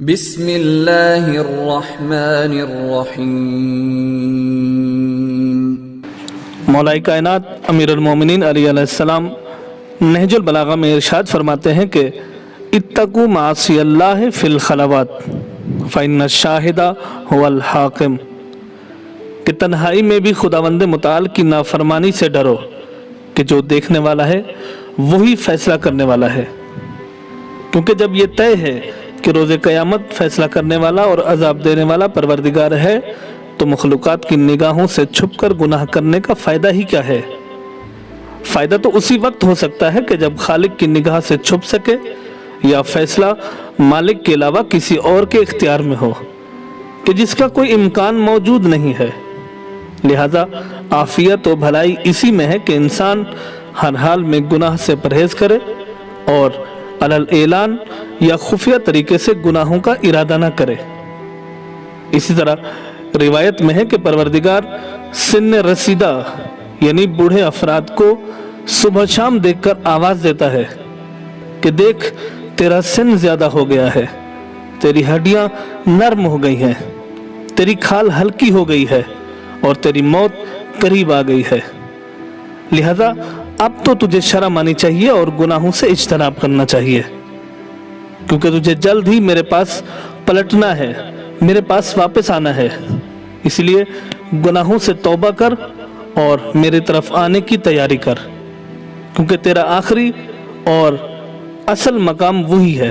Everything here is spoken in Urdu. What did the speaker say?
بسم اللہ الرحمن الرحیم۔ مولا کائنات امیر المومنین علیہ السلام نہج البلاغہ میں ارشاد فرماتے ہیں کہ اتقوا معاصی اللہ فی الخلوات فإن الشاہد هو الحاکم، کہ تنہائی میں بھی خداوند متعال کی نافرمانی سے ڈرو کہ جو دیکھنے والا ہے وہی فیصلہ کرنے والا ہے، کیونکہ جب یہ طے ہے کہ روز قیامت فیصلہ کرنے والا اور عذاب دینے والا پروردگار ہے تو مخلوقات کی نگاہوں سے چھپ کر گناہ کرنے کا فائدہ ہی کیا ہے؟ فائدہ تو اسی وقت ہو سکتا ہے کہ جب خالق کی نگاہ سے چھپ سکے یا فیصلہ مالک کے علاوہ کسی اور کے اختیار میں ہو کہ جس کا کوئی امکان موجود نہیں ہے۔ لہذا عافیت و بھلائی اسی میں ہے کہ انسان ہر حال میں گناہ سے پرہیز کرے اور علل اعلان یا خفیہ طریقے سے گناہوں کا ارادہ نہ کرے۔ اسی طرح روایت میں ہے کہ پروردگار سن رسیدہ یعنی بوڑھے افراد کو صبح شام دیکھ کر آواز دیتا ہے کہ دیکھ تیرا سن زیادہ ہو گیا ہے، تیری ہڈیاں نرم ہو گئی ہیں، تیری کھال ہلکی ہو گئی ہے اور تیری موت قریب آ گئی ہے، لہذا اب تو تجھے شرم آنی چاہیے اور گناہوں سے اجتناب کرنا چاہیے، کیونکہ تجھے جلد ہی میرے پاس پلٹنا ہے، میرے پاس واپس آنا ہے۔ اس لیے گناہوں سے توبہ کر اور میرے طرف آنے کی تیاری کر، کیونکہ تیرا آخری اور اصل مقام وہی ہے۔